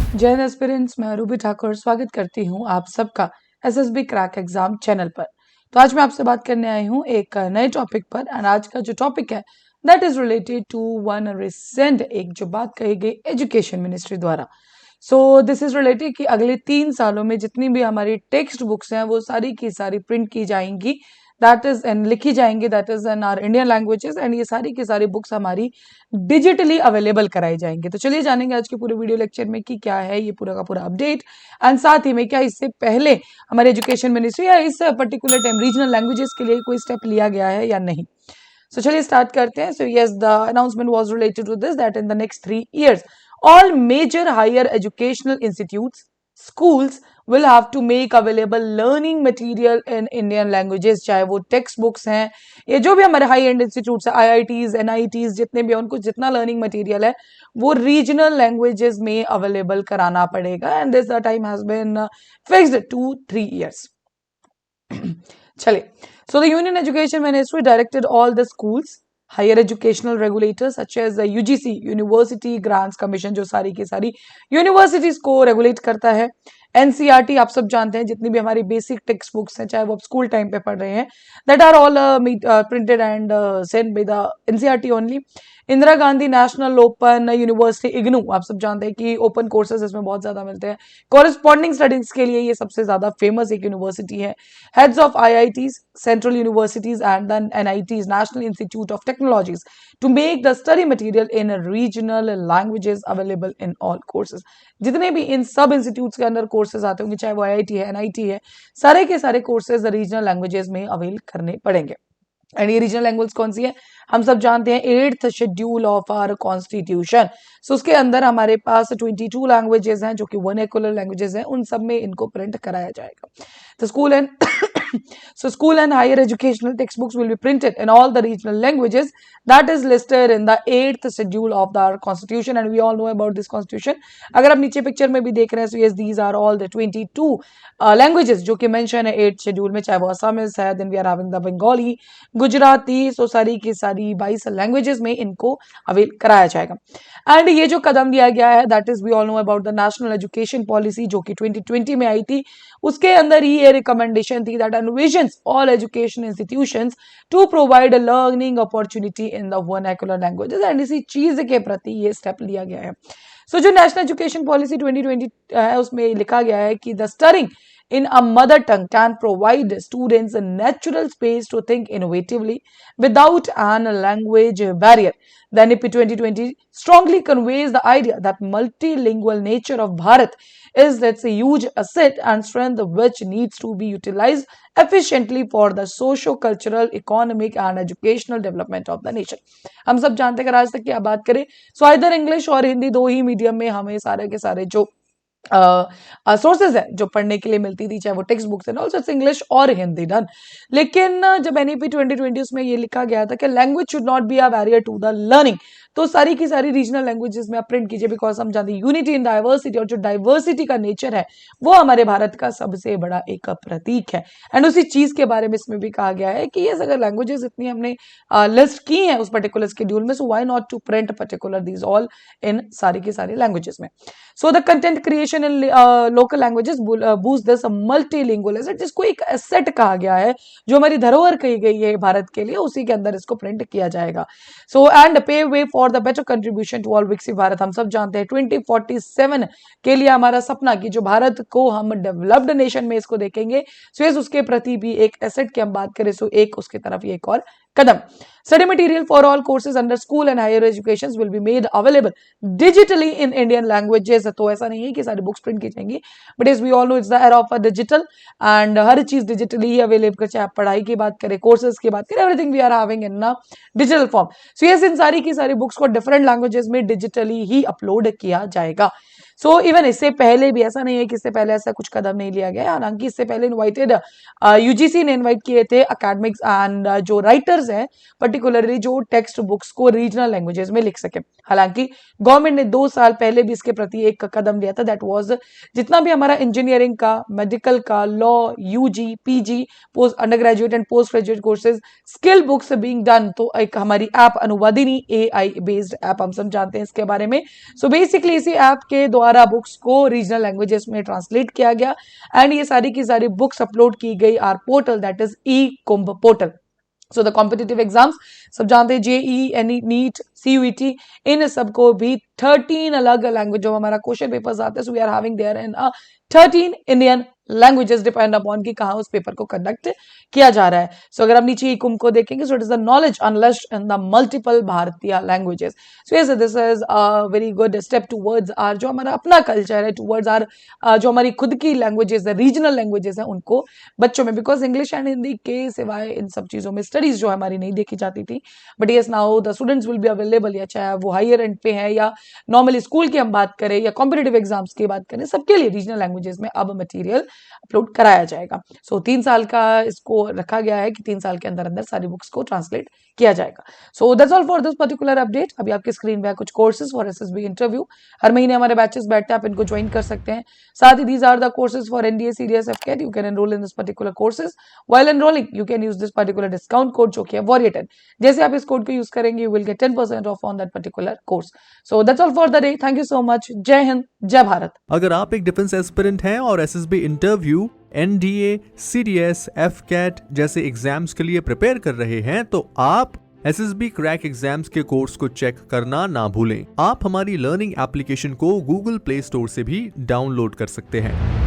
जय हिंद एस्पिरेंट्स, मैं रूबी ठाकुर स्वागत करती हूँ आप सबका एसएसबी क्रैक एग्जाम चैनल पर। तो आज मैं आपसे बात करने आई हूँ एक नए टॉपिक पर। एंड आज का जो टॉपिक है that is related to one recent एक जो बात कही गई एजुकेशन मिनिस्ट्री द्वारा। सो दिस इज रिलेटेड कि अगले 3 सालों में जितनी भी हमारी टेक्स्ट बुक्स हैं वो सारी की सारी प्रिंट की जाएंगी, दैट इज एंड लिखी जाएंगी, that is in are Indian languages. And ये सारी की सारी बुक्स हमारी डिजिटली अवेलेबल कराई जाएंगी। तो चलिए जानेंगे आज के पूरे वीडियो लेक्चर में कि क्या है ये पूरा का पूरा अपडेट, एंड साथ ही में क्या इससे पहले हमारे एजुकेशन मिनिस्ट्री या इस पर्टिकुलर टाइम रीजनल लैंग्वेजेस के लिए कोई स्टेप लिया गया है या नहीं। So चलिए स्टार्ट करते हैं। So yes, the announcement was related to this that in the next 3 years, all major higher educational institutes, schools will have to make available learning material in Indian languages, चाहे वो text books हैं या जो भी हमारे high and institutes है, IITs, NITs जितने भी उनको जितना लर्निंग मटेरियल है वो रीजनल लैंग्वेजेस में अवेलेबल कराना पड़ेगा। And this the time has been fixed to 3 years. चलिए, so the Union Education Ministry directed all the schools, higher educational regulators such as the UGC, University Grants Commission, जो सारी की सारी universities को regulate करता है। NCERT आप सब जानते हैं, जितनी भी हमारी बेसिक टेक्स्ट बुक्स हैं चाहे वो आप स्कूल टाइम पे पढ़ रहे हैं, that are all printed and sent by the NCERT only. Indira Gandhi National Open University IGNOU, आप सब जानते हैं कि ओपन कोर्सेज इसमें बहुत ज्यादा मिलते हैं। कॉरेस्पॉन्डिंग स्टडीज के लिए ये सबसे ज्यादा फेमस एक यूनिवर्सिटी है। Heads of IITs, central universities and then NITs, National Institute of Technologies, to make the study material in regional languages available in all courses. जितने भी इन सब इंस्टीट्यूट्स के अंदर कोर्सेज आते होंगे, चाहे वो IIT है, NIT है, सारे के सारे कोर्सेज रीजनल लैंग्वेजेस में अवेल करने पड़ेंगे। एंड ये रीजनल लैंग्वेज कौन सी है हम सब जानते हैं, 8th schedule of our constitution. So उसके अंदर हमारे पास 22 लैंग्वेजेस हैं जो कि वर्नाक्युलर लैंग्वेजेस हैं, उन सब में इनको प्रिंट कराया जाएगा। तो school and higher educational textbooks will be printed in all the regional languages that is listed in the 8th schedule of our constitution, and we all know about this constitution. अगर आप नीचे picture में भी देख रहे हैं, so yes, these are all the 22 languages जो कि मेंशन है 8th शेड्यूल में, चाहे वो असमिस है, then we are having the Bengali, Gujarati, सो सारी की सारी 22 लैंग्वेजेस में इनको अवेल कराया जाएगा। एंड ये जो कदम लिया गया है that is we all know about the National Education Policy जो कि 2020 में आई थी। उसके अंदर ही ये रिकमेंडेशन थी that envisions all education institutions to provide a learning opportunity in the vernacular languages, and इसी चीज के प्रति ये स्टेप लिया गया है। सो जो नेशनल एजुकेशन पॉलिसी 2020 है उसमें लिखा गया है कि the studying in a mother tongue can provide students a natural space to think innovatively without an language barrier. The NEP 2020 strongly conveys the idea that multilingual nature of Bharat is that's a huge asset and strength which needs to be utilized efficiently for the socio-cultural, economic and educational development of the nation. हम सब जानते हैं कि आज तक की बात करें सो इधर इंग्लिश और हिंदी दो ही मीडियम में हमें सारे के सारे जो सोर्सेज है जो पढ़ने के लिए मिलती थी, चाहे वो टेक्स्ट बुक्स है, ऑल्सो इंग्लिश और हिंदी डन। लेकिन जब NEP 2020 में ये लिखा गया था कि language should not be a barrier to the learning, तो सारी की सारी रीजनल लैंग्वेजेस में आप प्रिंट कीजिए, बिकॉज हम जानते हैं यूनिटी इन डाइवर्सिटी, और जो डाइवर्सिटी का नेचर है वो हमारे भारत का सबसे बड़ा एक प्रतीक है। एंड उसी चीज के बारे में इसमें भी कहा गया है कि ये अगर लैंग्वेजेस इतनी हमने लिस्ट की हैं उस पर्टिकुलर शेड्यूल में, so why not to print particular these all in सारी की सारी लैंग्वेजेस में। So the content creation in local languages boost this multilingual asset, जिसको एक एसेट कहा गया है जो हमारी धरोहर कही गई है भारत के लिए, उसी के अंदर इसको प्रिंट किया जाएगा। So and pay way for the better contribution to all विकसित भारत। हम सब जानते हैं 2047 के लिए हमारा सपना कि जो भारत को हम डेवलप्ड नेशन में इसको देखेंगे, सो इस उसके प्रति भी एक एसेट की हम बात करें, सो एक उसके तरफ एक और कदम। Study material for all courses under school and higher education will be made available digitally in Indian languages. तो ऐसा नहीं है कि सारी बुक्स प्रिंट की जाएंगी, but as we all know it's the era of digital, and हर चीज डिजिटली ही अवेलेबल कर, चाहे आप पढ़ाई की बात करें, कोर्सेज की बात करें, everything we are having in digital form. So yes, इन सारी की सारी बुक्स को डिफरेंट लैंग्वेजेस में डिजिटली ही अपलोड किया जाएगा। सो इवन इससे पहले भी ऐसा नहीं है कि इससे पहले ऐसा कुछ कदम नहीं लिया गया, हालांकि इससे पहले इनवाइटेड UGC ने इनवाइट किए थे अकेडमिक्स एंड जो राइटर्स हैं पर्टिकुलरली जो टेक्स्ट बुक्स को रीजनल लैंग्वेजेस में लिख सके। हालांकि गवर्नमेंट ने 2 साल पहले भी इसके प्रति एक कदम लिया था, दैट वाज जितना भी हमारा इंजीनियरिंग का, मेडिकल का, law, UG, PG, post under graduate and post graduate courses, skill books being done, तो एक हमारी ऐप अनुवादिनी AI बेस्ड ऐप हम सब जानते हैं इसके बारे में। सो बेसिकली इसी ऐप के द्वारा 12 बुक्स को रीजनल लैंग्वेजेस में ट्रांसलेट किया गया एंड ये सारी की सारी बुक्स अपलोड की गई are portal, that is e Kumbh portal. So the competitive exams सब जानते हैं, जेई, एनी, नीट, सीयूईटी, इन सबको भी 13 अलग लैंग्वेज जो हमारा क्वेश्चन पेपर्स आते हैं, so we are having there in 13 Indian languages depend upon कि कहाँ उस पेपर को कंडक्ट किया जा रहा है. सो अगर हम नीचे कुंभ को देखेंगे, so it is the knowledge unleashed in the multiple Bharatiya languages. So yes, this is a very good step towards our जो हमारा अपना कल्चर है, टुवर्ड्स आर जो हमारी खुद की लैंग्वेजेस है, रीजनल लैंग्वेजेस है, उनको बच्चों में, बिकॉज इंग्लिश एंड हिंदी के सिवाय इन सब चीजों में स्टडीज जो हमारी नहीं देखी जाती थी. But yes, now the students will be available, या चाहे वो हायर एंड पे है या नॉर्मली स्कूल की हम बात करें या कॉम्पिटेटिव एग्जाम्स की बात करें, सबके लिए रीजनल लैंग्वेजेस में अब मटेरियल अपलोड कराया जाएगा. सो 3 साल का इसको रखा गया है कि 3 साल के अंदर अंदर सारी बुक्स को ट्रांसलेट किया जाएगा. So that's all for this particular update. अभी आपकी स्क्रीन पे कुछ कोर्सेज फॉर एसएसबी इंटरव्यू, हर महीने हमारे बैचेस बैठते हैं, आप इनको ज्वाइन कर सकते हैं. साथ ही these are the courses for NDA, CDS, AFCAT. You can enroll in this particular courses. While enrolling you can use this particular discount code जो कि है Warrior10. जैसे आप इस कोड को यूज करेंगे, you will get 10% of on that particular course. So that's all for the day. Thank you so much. जय हिंद, जय भारत. अगर आप एक डिफेंस एस्पिरेंट हैं और एसएसबी इंटरव्यू, एनडीए, सीडीएस, एफकेट जैसे एग्जाम्स के लिए प्रिपेयर कर रहे हैं, तो आप एसएसबी क्रैक एग्जाम्स के कोर्स को चेक करना ना भूलें. आप हमारी लर्निंग एप्लीकेशन को गूगल प्ले स्टोर से भी डाउनलोड कर सकते हैं.